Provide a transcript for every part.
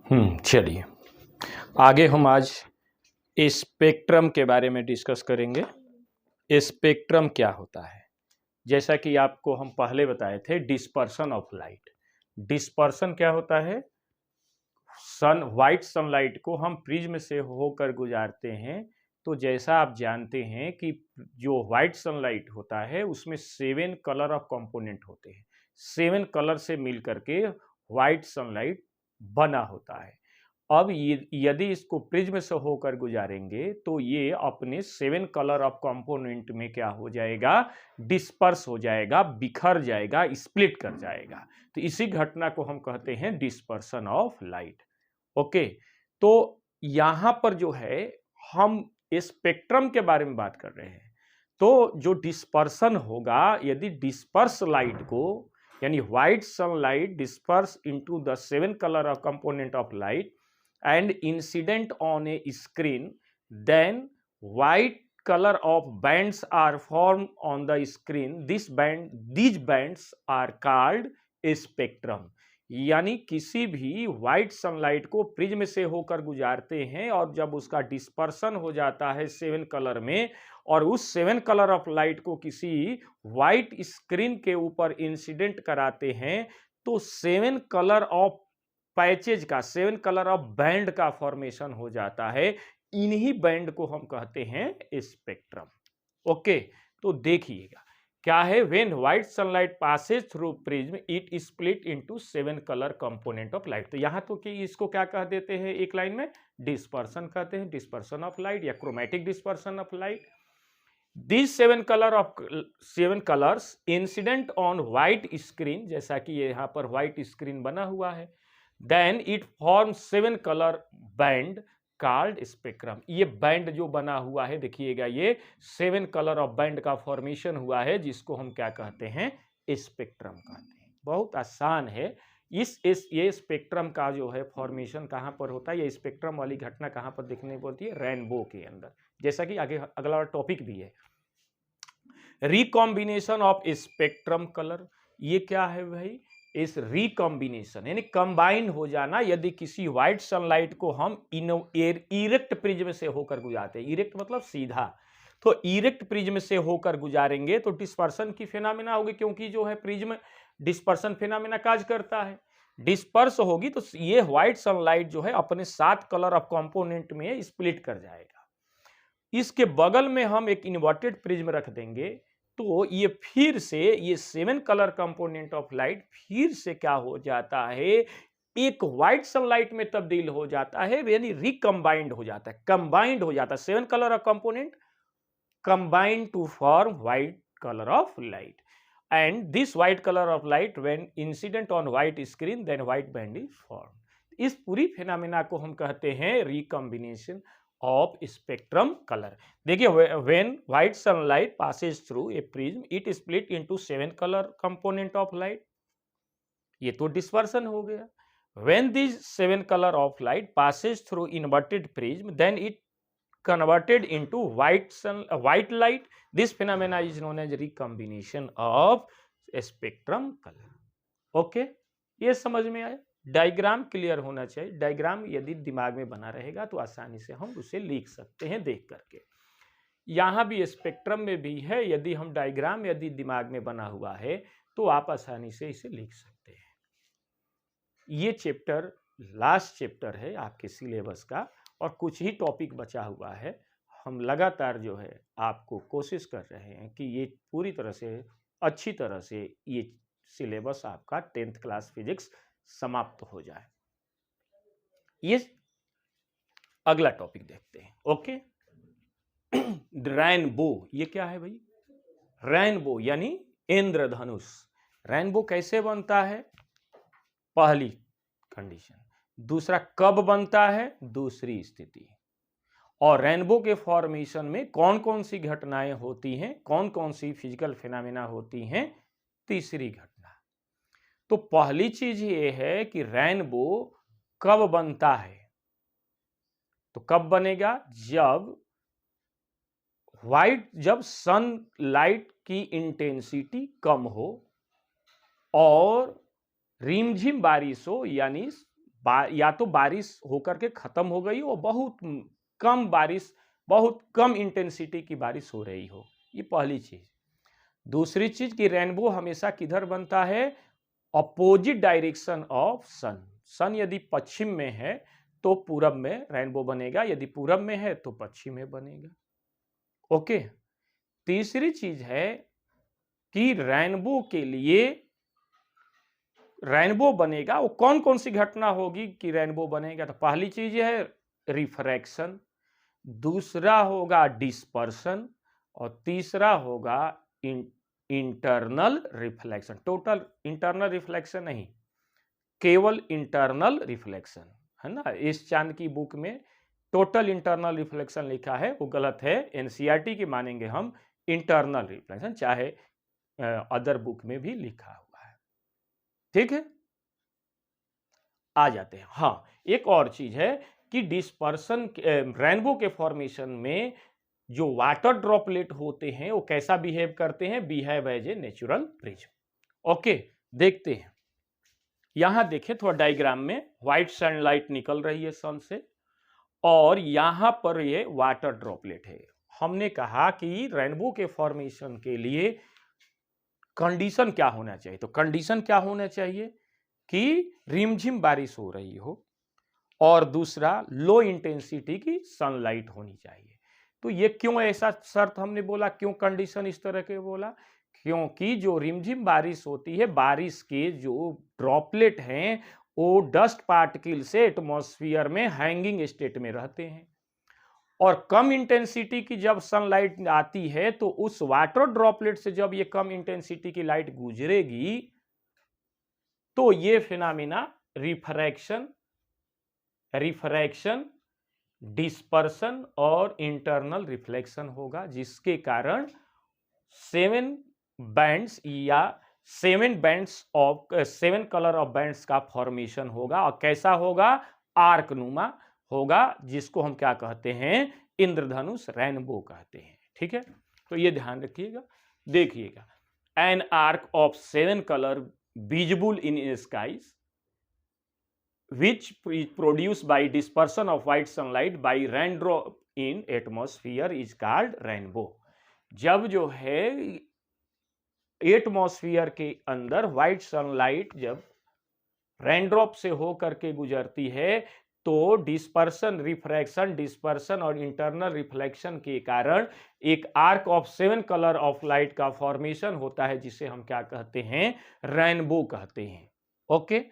चलिए आगे हम आज स्पेक्ट्रम के बारे में डिस्कस करेंगे। स्पेक्ट्रम क्या होता है? जैसा कि आपको हम पहले बताए थे, डिस्पर्सन ऑफ लाइट। डिस्पर्सन क्या होता है? वाइट सनलाइट को हम प्रिज्म से होकर गुजारते हैं, तो जैसा आप जानते हैं कि जो वाइट सनलाइट होता है उसमें 7 कलर ऑफ कंपोनेंट होते हैं। 7 कलर से मिल करके वाइट सनलाइट बना होता है। अब यदि इसको प्रिज्म से होकर गुजारेंगे तो ये अपने 7 कलर ऑफ कंपोनेंट में क्या हो जाएगा? डिस्पर्स हो जाएगा, बिखर जाएगा, स्प्लिट कर जाएगा। तो इसी घटना को हम कहते हैं डिस्पर्सन ऑफ लाइट। ओके, तो यहां पर जो है हम स्पेक्ट्रम के बारे में बात कर रहे हैं। तो जो डिस्पर्सन होगा, यदि डिस्पर्स लाइट को, यानी white sunlight disperse into the 7 colour of component of light and incident on a screen, then white color of bands are formed on the screen. These bands are called spectrum. यानी किसी भी white sunlight को prism से होकर गुजारते हैं और जब उसका डिस्पर्सन हो जाता है 7 कलर में, और उस 7 कलर ऑफ लाइट को किसी व्हाइट स्क्रीन के ऊपर इंसिडेंट कराते हैं, तो 7 कलर ऑफ पैचेज का, 7 कलर ऑफ बैंड का फॉर्मेशन हो जाता है। इन्हीं बैंड को हम कहते हैं स्पेक्ट्रम। ओके, तो देखिएगा क्या है, when white sunlight passes through prism it split into 7 colour component of light. तो यहां तो कि इसको क्या कह देते हैं एक लाइन में? डिस्पर्सन कहते हैं, डिस्पर्सन ऑफ लाइट या chromatic dispersion of light. These 7 colors incident on white screen, जैसा कि यहाँ पर white screen बना हुआ है, then it forms 7 color band called spectrum। ये बैंड जो बना हुआ है, देखिएगा, ये 7 कलर ऑफ बैंड का फॉर्मेशन हुआ है, जिसको हम क्या कहते हैं? स्पेक्ट्रम कहते हैं। बहुत आसान है। ये स्पेक्ट्रम का जो है फॉर्मेशन कहाँ पर होता है, ये स्पेक्ट्रम वाली घटना कहाँ पर देखने को होती है? रेनबो के अंदर, जैसा कि आगे अगला टॉपिक भी है। रिकॉम्बिनेशन ऑफ स्पेक्ट्रम कलर, ये क्या है भाई? इस रिकॉम्बिनेशन यानी कंबाइन हो जाना। यदि किसी व्हाइट सनलाइट को हम इरेक्ट प्रिज्म से होकर गुजारते हैं, इरेक्ट मतलब सीधा, तो इरेक्ट प्रिज्म से होकर गुजारेंगे तो डिस्पर्सन की फिनोमेना होगी, क्योंकि जो है प्रिज्म डिस्पर्सन फिनोमेना काज करता है। डिस्पर्स होगी तो ये व्हाइट सनलाइट जो है अपने 7 कलर ऑफ कंपोनेंट में स्प्लिट कर जाएगा। इसके बगल में हम एक इन्वर्टेड प्रिज्म रख देंगे, तो ये फिर से ये 7 कलर कंपोनेंट ऑफ लाइट फिर से क्या हो जाता है? एक व्हाइट सनलाइट में तब्दील हो जाता है, यानी रिकंबाइंड हो जाता है, कंबाइंड हो जाता है। 7 colour of component combined to form white colour of light, and this white colour of light when incident on white screen, then white band is form. इस पूरी फिनोमेना को हम कहते हैं रिकॉम्बिनेशन ऑफ स्पेक्ट्रम कलर। देखिए, when white sunlight passes through a prism it split into 7 colour component of light, ये तो dispersion हो गया। When this 7 colour of light passes through inverted prism, then it converted into white light. This phenomena is known as recombination of spectrum color. Okay, ये समझ में आया? Diagram clear होना चाहिए। डायग्राम यदि दिमाग में बना रहेगा तो आसानी से हम उसे लिख सकते हैं देख करके। यहां भी स्पेक्ट्रम में भी है, यदि हम डायग्राम यदि दिमाग में बना हुआ है तो आप आसानी से इसे लिख सकते हैं। ये चैप्टर लास्ट चैप्टर है आपके सिलेबस का, और कुछ ही टॉपिक बचा हुआ है। हम लगातार जो है आपको कोशिश कर रहे हैं कि ये पूरी तरह से, अच्छी तरह से ये सिलेबस आपका 10th क्लास फिजिक्स समाप्त हो जाए। ये अगला टॉपिक देखते हैं। ओके, रेनबो, ये क्या है भाई? रेनबो यानी इंद्रधनुष। रेनबो कैसे बनता है? पहली कंडीशन। दूसरा, कब बनता है? दूसरी स्थिति। और रेनबो के फॉर्मेशन में कौन कौन सी घटनाएं होती हैं, कौन कौन सी फिजिकल फिनोमेना होती हैं? तीसरी घटना। तो पहली चीज ये है कि रेनबो कब बनता है? तो कब बनेगा? जब सनलाइट की इंटेंसिटी कम हो और रिमझिम बारिश हो, यानी या तो बारिश होकर के खत्म हो गई हो, बहुत कम बारिश, बहुत कम इंटेंसिटी की बारिश हो रही हो। ये पहली चीज। दूसरी चीज कि रेनबो हमेशा किधर बनता है? अपोजिट डायरेक्शन ऑफ सन। सन यदि पश्चिम में है तो पूरब में रेनबो बनेगा, यदि पूरब में है तो पश्चिम में बनेगा। ओके। तीसरी चीज है कि रेनबो के लिए, रेनबो बनेगा वो कौन कौन सी घटना होगी कि रेनबो बनेगा? तो पहली चीज है रिफ्रैक्शन, दूसरा होगा डिस्पर्सन, और तीसरा होगा internal reflection. Total internal reflection नहीं, केवल इंटरनल रिफ्लेक्शन, है ना। इस चांद की बुक में टोटल इंटरनल रिफ्लेक्शन लिखा है, वो गलत है। एनसीईआरटी की मानेंगे हम इंटरनल रिफ्लेक्शन, चाहे अदर बुक में भी लिखा हुआ है। ठीक है, आ जाते हैं। हाँ, एक और चीज है कि डिस्पर्सन, रेनबो के फॉर्मेशन में जो वाटर ड्रॉपलेट होते हैं वो कैसा बिहेव करते हैं? Behave as a natural prism. Okay, देखते हैं। यहां देखें थोड़ा डायग्राम में, व्हाइट सनलाइट निकल रही है सन से, और यहां पर ये वाटर ड्रॉपलेट है। हमने कहा कि रेनबो के फॉर्मेशन के लिए कंडीशन क्या होना चाहिए? तो कंडीशन क्या होना चाहिए कि रिमझिम बारिश हो रही हो, और दूसरा लो इंटेंसिटी की सनलाइट होनी चाहिए। तो ये क्यों ऐसा शर्त हमने बोला, क्यों कंडीशन इस तरह के बोला? क्योंकि जो रिमझिम बारिश होती है, बारिश के जो ड्रॉपलेट हैं वो डस्ट पार्टिकल से एटमॉस्फेयर में हैंगिंग स्टेट में रहते हैं, और कम इंटेंसिटी की जब सनलाइट आती है तो उस वाटर ड्रॉपलेट से जब ये कम इंटेंसिटी की लाइट गुजरेगी तो ये फिनोमेना रिफ्रैक्शन, डिस्पर्सन और इंटरनल रिफ्लेक्शन होगा, जिसके कारण 7 बैंड्स या 7 कलर ऑफ बैंड्स का फॉर्मेशन होगा। और कैसा होगा? आर्क नुमा होगा, जिसको हम क्या कहते हैं? इंद्रधनुष, रेनबो कहते हैं। ठीक है, तो ये ध्यान रखिएगा। देखिएगा, an arc of 7 colour visible in skies which is produced by dispersion of white sunlight by raindrop in atmosphere is called rainbow। जब जो है एटमॉस्फेयर के अंदर व्हाइट सनलाइट जब रेनड्रॉप से होकर के गुजरती है तो डिस्पर्सन, रिफ्रैक्शन, डिस्पर्सन और इंटरनल रिफ्लेक्शन के कारण एक arc of 7 colour of light का फॉर्मेशन होता है, जिसे हम क्या कहते हैं? रेनबो कहते हैं। ओके,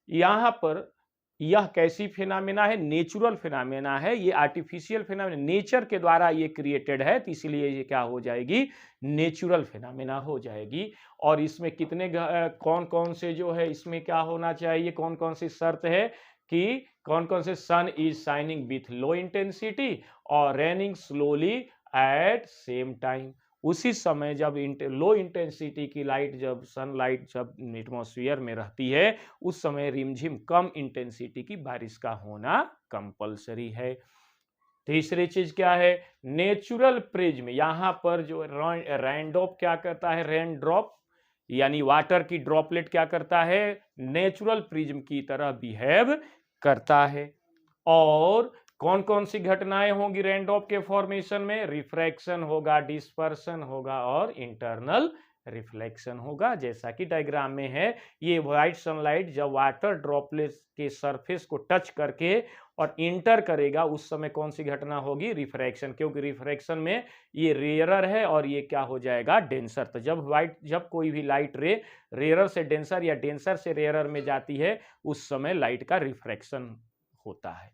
यहां पर यह कैसी फिनोमेना है? नेचुरल फिनोमेना है, ये आर्टिफिशियल फिनोमेना, नेचर के द्वारा ये क्रिएटेड है, तो इसलिए ये क्या हो जाएगी? नेचुरल फिनोमेना हो जाएगी। और इसमें कितने कौन कौन से जो है इसमें क्या होना चाहिए, कौन कौन सी शर्त है कि कौन कौन से? Sun is shining with low intensity और raining slowly at same time. उसी समय जब लो इंटेंसिटी की लाइट, जब सनलाइट जब एटमॉस्फेयर में रहती है, उस समय रिमझिम कम इंटेंसिटी की बारिश का होना कंपलसरी है। तीसरी चीज क्या है? Natural prism. यहां पर जो रेनड्रॉप क्या करता है? रेनड्रॉप यानी वाटर की ड्रॉपलेट क्या करता है? नेचुरल प्रिज्म की तरह बिहेव करता है। और कौन कौन सी घटनाएं होंगी रेनड्रॉप के फॉर्मेशन में? रिफ्रैक्शन होगा, डिस्पर्सन होगा और इंटरनल रिफ्लेक्शन होगा, जैसा कि डायग्राम में है। ये व्हाइट सनलाइट जब वाटर ड्रॉपलेट्स के सरफेस को टच करके और इंटर करेगा, उस समय कौन सी घटना होगी? रिफ्रैक्शन, क्योंकि रिफ्रैक्शन में ये रेयरर है और ये क्या हो जाएगा? डेंसर। तो जब कोई भी लाइट रे रेयरर से डेंसर या डेंसर से रेयरर में जाती है, उस समय लाइट का रिफ्रैक्शन होता है।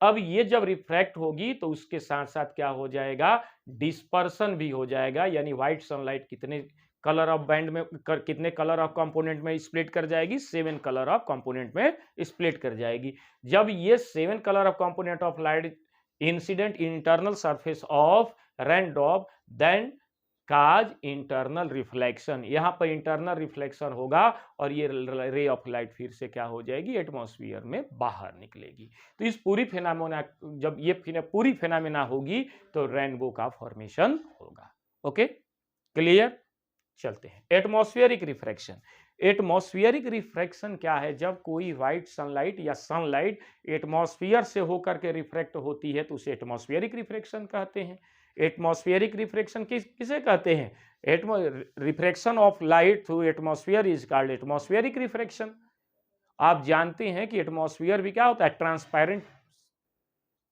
अब ये जब रिफ्रैक्ट होगी तो उसके साथ साथ क्या हो जाएगा? डिस्पर्सन भी हो जाएगा, यानी व्हाइट सनलाइट कितने कलर ऑफ बैंड में कितने कलर ऑफ कंपोनेंट में स्प्लिट कर जाएगी? 7 कलर ऑफ कंपोनेंट में स्प्लिट कर जाएगी। जब ये 7 colour of component of light incident internal surface of raindrop then cause internal reflection. यहां पर इंटरनल रिफ्लेक्शन होगा और ये रे ऑफ लाइट फिर से क्या हो जाएगी? एटमॉस्फेयर में बाहर निकलेगी। तो इस पूरी फिनोमेना, जब ये पूरी फिनोमेना होगी तो रेनबो का फॉर्मेशन होगा। Okay, clear? चलते हैं। Atmospheric refraction. एटमॉस्फेरिक रिफ्रैक्शन क्या है? जब कोई व्हाइट सनलाइट या सनलाइट एटमॉस्फेयर से होकर के रिफ्रैक्ट होती है तो उसे एटमॉस्फेरिक रिफ्रैक्शन कहते हैं। एटमॉस्फेरिक रिफ्रैक्शन किसे कहते हैं? Refraction of light through atmosphere is called atmospheric refraction. आप जानते हैं कि एटमॉस्फेयर भी क्या होता है? ट्रांसपेरेंट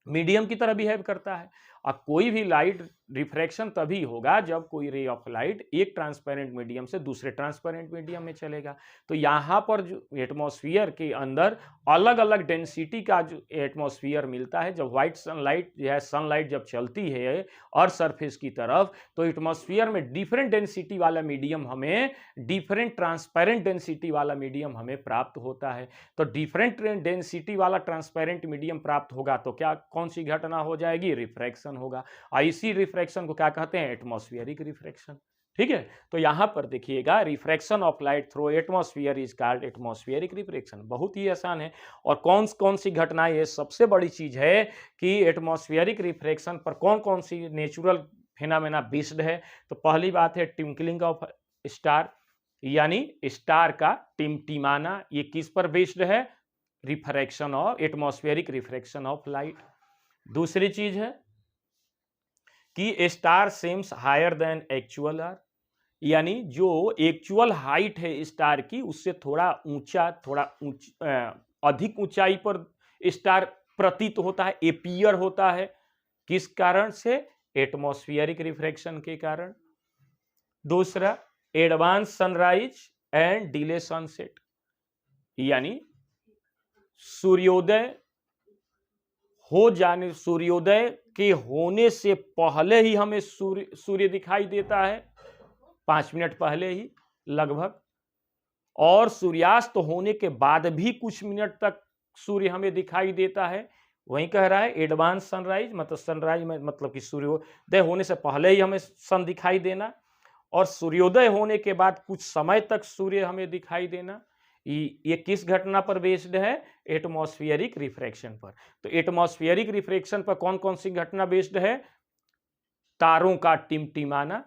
मीडियम की तरह बिहेव करता है। अब कोई भी लाइट रिफ्रैक्शन तभी होगा जब कोई रे ऑफ लाइट एक ट्रांसपेरेंट मीडियम से दूसरे ट्रांसपेरेंट मीडियम में चलेगा। तो यहाँ पर जो एटमॉस्फेयर के अंदर अलग अलग डेंसिटी का जो एटमॉस्फेयर मिलता है, जब व्हाइट सनलाइट या सनलाइट जब चलती है अर्थ सरफेस की तरफ, तो एटमॉस्फेयर में डिफरेंट डेंसिटी वाला मीडियम हमें, डिफरेंट ट्रांसपेरेंट डेंसिटी वाला मीडियम हमें प्राप्त होता है। तो डिफरेंट डेंसिटी वाला ट्रांसपेरेंट मीडियम प्राप्त होगा तो क्या कौन सी घटना हो जाएगी? रिफ्रैक्शन होगा। इसी रिफ्रैक्शन को क्या कहते हैं? Atmospheric refraction. ठीक है, तो यहां पर देखिएगा, refraction of light through atmosphere is called atmospheric refraction. बहुत ही आसान है। और कौन कौन सी घटनाएं, ये सबसे बड़ी चीज है कि एटमॉस्फेरिक रिफ्रैक्शन पर कौन कौन सी नेचुरल फिनोमेना बेस्ड है। तो पहली बात है ट्विंकलिंग ऑफ स्टार, यानी स्टार का टिमटिमाना। ये किस पर बेस्ड है? Refraction of atmospheric refraction of light. दूसरी चीज है कि star seems higher than actual are, यानी जो एक्चुअल हाइट है स्टार की उससे थोड़ा ऊंचा, अधिक ऊंचाई पर स्टार प्रतीत होता है, एपियर होता है। किस कारण से? एटमॉस्फेरिक रिफ्रैक्शन के कारण। दूसरा, advance sunrise and delay sunset, यानी सूर्योदय हो जाने, सूर्योदय के होने से पहले ही हमें सूर्य दिखाई देता है, 5 मिनट पहले ही लगभग, और सूर्यास्त होने के बाद भी कुछ मिनट तक सूर्य हमें दिखाई देता है। वहीं कह रहा है एडवांस सनराइज, मतलब सनराइज में मतलब कि सूर्योदय होने से पहले ही हमें सन दिखाई देना, और सूर्योदय होने के बाद कुछ समय तक सूर्य हमें दिखाई देना। ये किस घटना पर बेस्ड है? एटमॉस्फेरिक रिफ्रैक्शन पर। तो एटमॉस्फेरिक रिफ्रैक्शन पर कौन कौन सी घटना बेस्ड है? तारों का टिमटिमाना।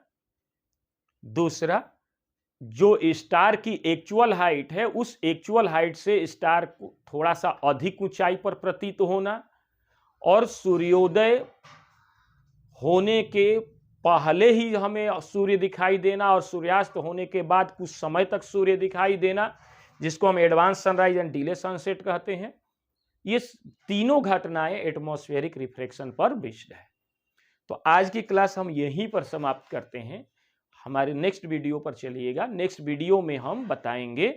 दूसरा, जो स्टार की एक्चुअल हाइट है उस एक्चुअल हाइट से स्टार को थोड़ा सा अधिक ऊंचाई पर प्रतीत होना, और सूर्योदय होने के पहले ही हमें सूर्य दिखाई देना और सूर्यास्त होने के बाद कुछ समय तक सूर्य दिखाई देना, जिसको हम advance sunrise and delay sunset कहते हैं। ये तीनों घटनाएं एटमॉस्फेरिक रिफ्रैक्शन पर बेस्ड है। तो आज की क्लास हम यहीं पर समाप्त करते हैं। हमारे नेक्स्ट वीडियो पर चलिएगा। नेक्स्ट वीडियो में हम बताएंगे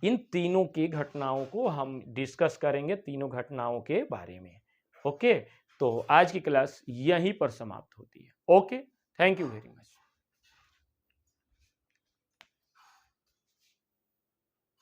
इन तीनों की घटनाओं को, हम डिस्कस करेंगे तीनों घटनाओं के बारे में। ओके, तो आज की क्लास यहीं पर समाप्त होती है। Okay, thank you very much.